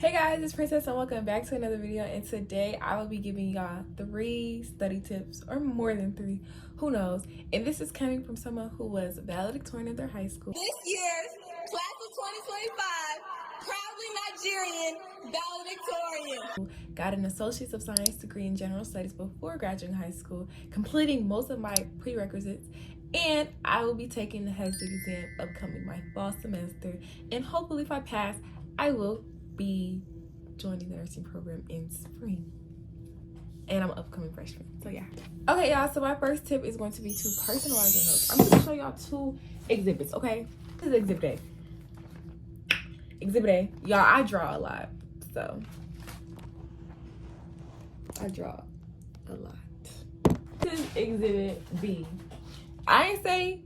Hey guys, it's Princess and welcome back to another video, and today I will be giving y'all 3 study tips, or more than 3, who knows. And this is coming from someone who was valedictorian in their high school. This year's class of 2025, proudly Nigerian valedictorian. Got an Associates of Science degree in General Studies before graduating high school, completing most of my prerequisites, and I will be taking the HESD exam upcoming my fall semester, and hopefully if I pass, I will be joining the nursing program in spring, and I'm an upcoming freshman, so yeah. Okay y'all, so my first tip is going to be to personalize your notes. I'm going to show y'all 2 exhibits. Okay, this is exhibit A. Exhibit A, y'all, I draw a lot, so I draw a lot. This is exhibit B. I ain't say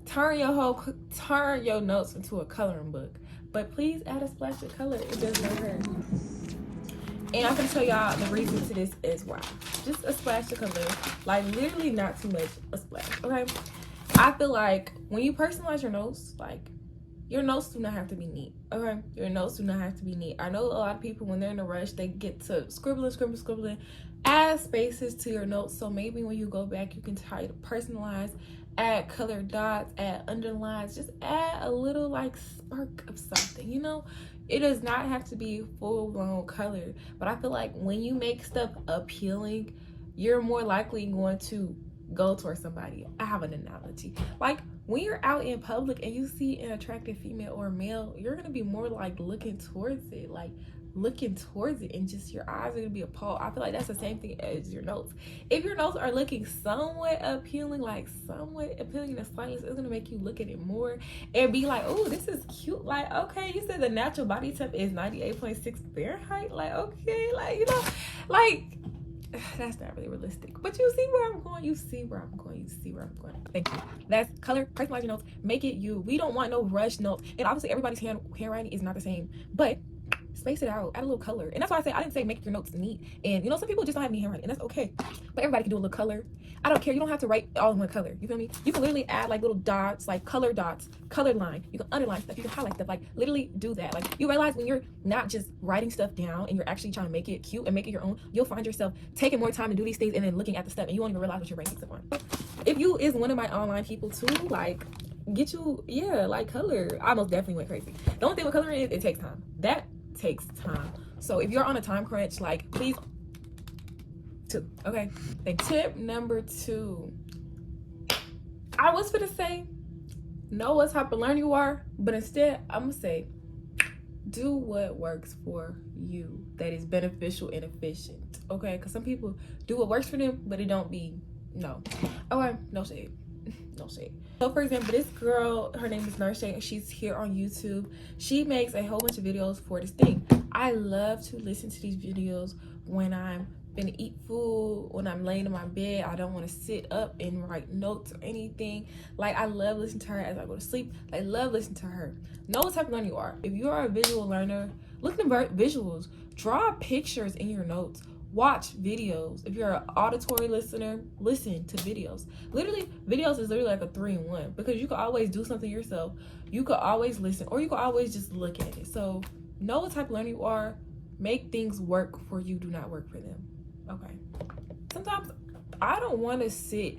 turn your notes into a coloring book, but please add a splash of color. It does no hurt. And I'm gonna tell y'all the reason to this is why. Just a splash of color, like literally not too much, a splash. Okay, I feel like when you personalize your notes, like your notes do not have to be neat. Okay, your notes do not have to be neat. I know a lot of people, when they're in a rush, they get to scribbling. Add spaces to your notes, so maybe when you go back, you can try to personalize. Add colored dots, add underlines, just add a little like spark of something, you know. It does not have to be full-blown color, but I feel like when you make stuff appealing, you're more likely going to go towards somebody. I have an analogy, like when you're out in public and you see an attractive female or male, you're gonna be more like looking towards it, and just your eyes are gonna be appalled. I feel like that's the same thing as your notes. If your notes are looking somewhat appealing in the slightest, it's gonna make you look at it more and be like, oh, this is cute. Like, okay, you said the natural body temp is 98.6 Fahrenheit. Like, okay, like, you know, like that's not really realistic, but you see where I'm going. Thank you. That's color. Personalize your notes. Make it you. We don't want no rush notes. And obviously everybody's handwriting is not the same, but space it out, add a little color. And that's why I didn't say make your notes neat. And you know, some people just don't have any handwriting, and that's okay, but everybody can do a little color. I don't care, you don't have to write all in one color, you feel me? You can literally add like little dots, like color dots, colored line. You can underline stuff, you can highlight stuff, like literally do that. Like, you realize when you're not just writing stuff down and you're actually trying to make it cute and make it your own, you'll find yourself taking more time to do these things and then looking at the stuff and you won't even realize what you're writing stuff on. If you is one of my online people too, like get you, yeah, like color. I most definitely went crazy. The only thing with coloring is it takes time. That takes time. So if you're on a time crunch, like please, 2, okay? Tip number 2. I was gonna say know what type of learner you are, but instead I'm gonna say do what works for you, that is beneficial and efficient. Okay, because some people do what works for them, but it don't be, no. Okay, no shade. No shade. So for example, this girl, her name is Nurse Shay, and she's here on YouTube. She makes a whole bunch of videos for this thing. I love to listen to these videos when I'm gonna eat food, when I'm laying in my bed. I don't want to sit up and write notes or anything. Like, I love listening to her as I go to sleep. I love listening to her. Know what type of learner you are. If you are a visual learner, look at the visuals. Draw pictures in your notes. Watch videos. If you're an auditory listener, listen to videos. Literally, videos is literally like a 3-in-1, because you can always do something yourself, you could always listen, or you could always just look at it. So know what type of learner you are. Make things work for you, do not work for them. Okay, sometimes I don't want to sit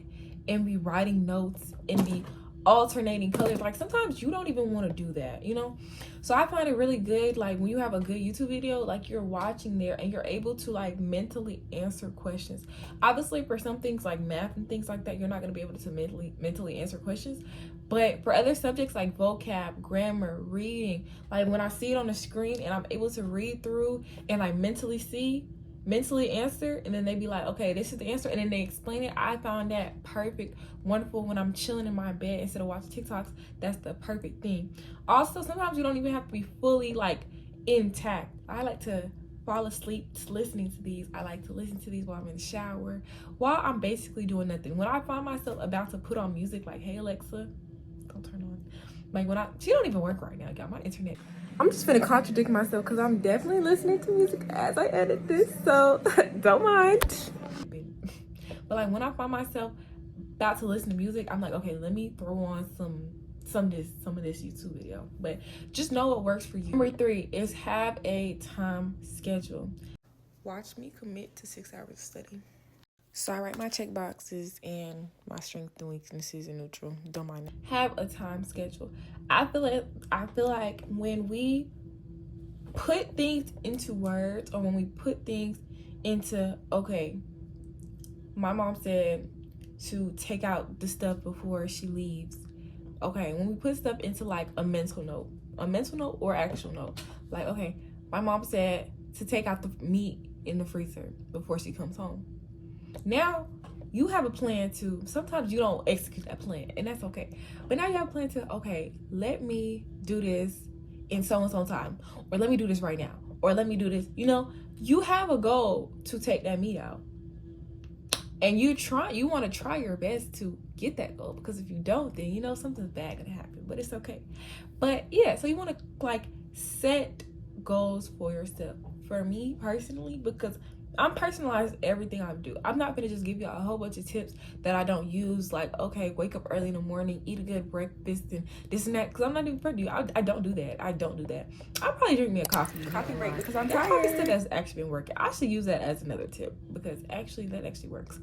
and be writing notes and be alternating colors. Like, sometimes you don't even want to do that, you know. So I find it really good, like when you have a good YouTube video, like you're watching there and you're able to like mentally answer questions. Obviously for some things like math and things like that, you're not going to be able to mentally answer questions, but for other subjects like vocab, grammar, reading, like when I see it on the screen and I'm able to read through and I mentally answer, and then they be like, okay, this is the answer, and then they explain it. I found that perfect, wonderful when I'm chilling in my bed instead of watching TikToks. That's the perfect thing. Also, sometimes you don't even have to be fully like intact. I like to fall asleep listening to these. I like to listen to these while I'm in the shower, while I'm basically doing nothing. When I find myself about to put on music, like, hey Alexa, don't turn on, like when she don't even work right now. I got my internet. I'm just gonna contradict myself because I'm definitely listening to music as I edit this, so don't mind. But like when I find myself about to listen to music, I'm like, okay, let me throw on some some of this YouTube video, but just know what works for you. Number 3 is have a time schedule. Watch me commit to 6 hours of study. So I write my check boxes and my strengths and weaknesses in neutral. Don't mind it. Have a time schedule. I feel like when we put things into words, or when we put things into, okay, my mom said to take out the stuff before she leaves. Okay, when we put stuff into like a mental note or actual note, like, okay, my mom said to take out the meat in the freezer before she comes home. Now you have a plan to, sometimes you don't execute that plan, and that's okay. But now you have a plan to, okay, let me do this in so and so time, or let me do this right now, or let me do this. You know, you have a goal to take that meat out, and you want to try your best to get that goal, because if you don't, then you know something's bad gonna happen. But it's okay. But yeah, so you want to like set goals for yourself. For me personally, because I'm personalized everything I do. I'm not gonna just give you a whole bunch of tips that I don't use, like, okay, wake up early in the morning, eat a good breakfast and this and that, because I'm not even for you. I don't do that. I'll probably drink me a coffee break, because I'm tired. That has actually been working. I should use that as another tip, because actually that actually works.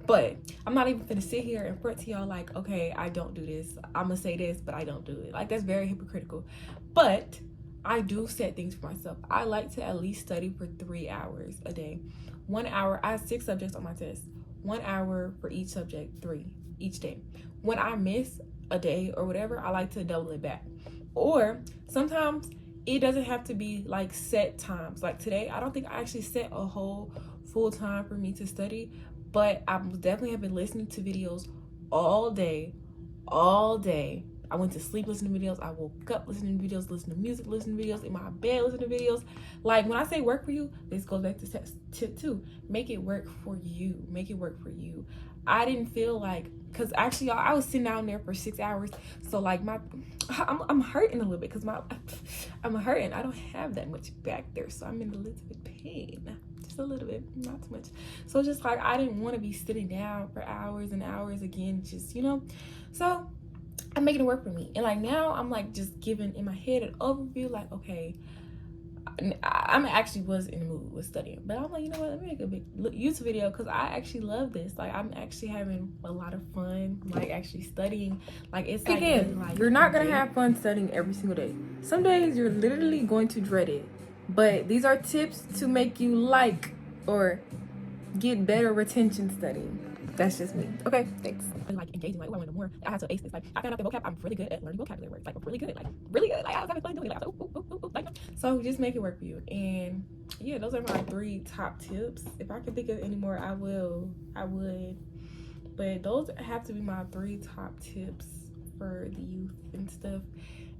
But I'm not even gonna sit here and front to y'all like, okay, I don't do this. I'm gonna say this, but I don't do it. Like, that's very hypocritical. But I do set things for myself. I like to at least study for 3 hours a day. 1 hour, I have 6 subjects on my test. 1 hour for each subject, 3 each day. When I miss a day or whatever, I like to double it back. Or sometimes it doesn't have to be like set times. Like today, I don't think I actually set a whole full time for me to study, but I definitely have been listening to videos all day. I went to sleep listening to videos. I woke up listening to videos, listening to music, listening to videos, in my bed listening to videos. Like, when I say work for you, this goes back to tip 2. Make it work for you. Make it work for you. I didn't feel like, because actually, y'all, I was sitting down there for 6 hours. So, like, I'm hurting a little bit, because I'm hurting. I don't have that much back there. So, I'm in a little bit pain. Just a little bit, not too much. So, just like, I didn't want to be sitting down for hours and hours again, just, you know. So, I'm making it work for me. And like now I'm like just giving in my head an overview, like, okay, I actually was in the mood with studying, but I'm like, you know what, let me make a big YouTube video, because I actually love this. Like, I'm actually having a lot of fun, like actually studying. Like, it's like, again, like, you're not gonna have fun studying every single day. Some days you're literally going to dread it, but these are tips to make you like or get better retention studying. That's just me. Okay, thanks. Like engaging, like, I want to more. I have to ace this. Like, I found out the vocab. I'm really good at learning vocabulary words. Like, really good. Like, I was having fun doing it. I was like, like, so just make it work for you. And yeah, those are my 3 top tips. If I could think of any more, I would. But those have to be my 3 top tips for the youth and stuff.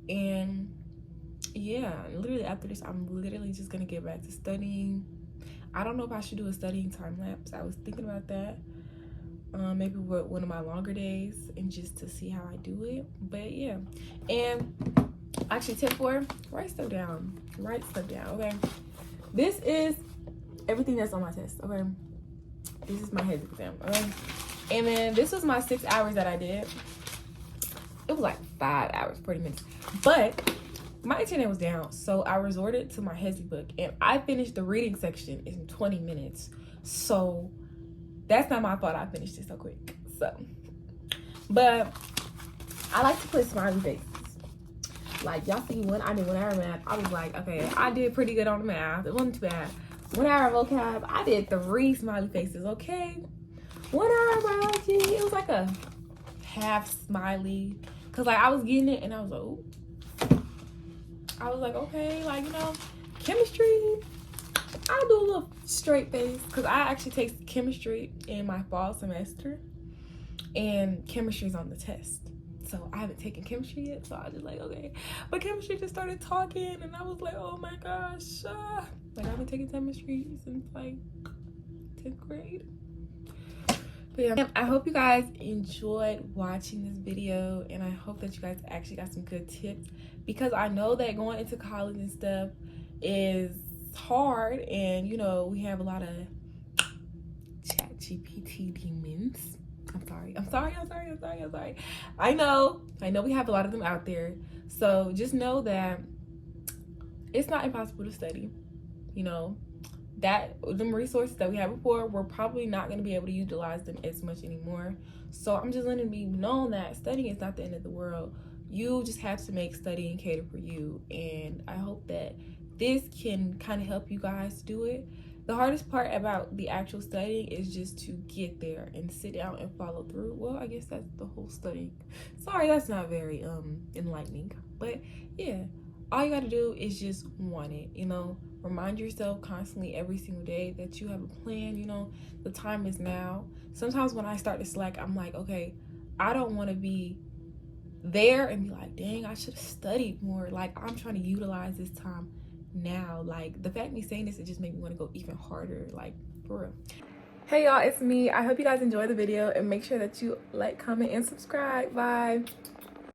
And yeah, literally after this, I'm literally just gonna get back to studying. I don't know if I should do a studying time lapse. I was thinking about that. Maybe one of my longer days, and just to see how I do it. But yeah, and actually tip 4, write stuff down, okay? This is everything that's on my test, okay? This is my head exam, okay? And then this was my 6 hours that I did. It was like 5 hours, 40 minutes, but my internet was down, so I resorted to my Hezi book, and I finished the reading section in 20 minutes. So that's not my fault I finished it so quick. So, but I like to put smiley faces. Like, y'all see, when I did 1 hour math, I was like, okay, I did pretty good on the math. It wasn't too bad. 1 hour vocab, I did 3 smiley faces, okay? 1 hour biology, it was like a half smiley. Cause like I was getting it, and I was like, ooh. I was like, okay, like, you know, chemistry, I'll do a little straight face, because I actually take chemistry in my fall semester, and chemistry's on the test. So I haven't taken chemistry yet, so I was just like, okay. But chemistry just started talking, and I was like, oh my gosh. Like, I've been taking chemistry since like 10th grade. But yeah, I hope you guys enjoyed watching this video, and I hope that you guys actually got some good tips, because I know that going into college and stuff is hard, and you know, we have a lot of ChatGPT demons. I'm sorry. I know we have a lot of them out there. So just know that it's not impossible to study. You know, that them resources that we had before, we're probably not going to be able to utilize them as much anymore. So I'm just letting it be known that studying is not the end of the world. You just have to make studying cater for you, and I hope that this can kind of help you guys do it. The hardest part about the actual studying is just to get there and sit down and follow through. Well, I guess that's the whole studying. Sorry, that's not very enlightening, but yeah, all you got to do is just want it. You know, remind yourself constantly every single day that you have a plan. You know, the time is now. Sometimes when I start to slack, I'm like, okay, I don't want to be there and be like, dang, I should have studied more. Like, I'm trying to utilize this time now. Like, the fact me saying this, it just made me want to go even harder, like, for real. Hey y'all, it's me. I hope you guys enjoyed the video, and make sure that you like, comment, and subscribe. Bye.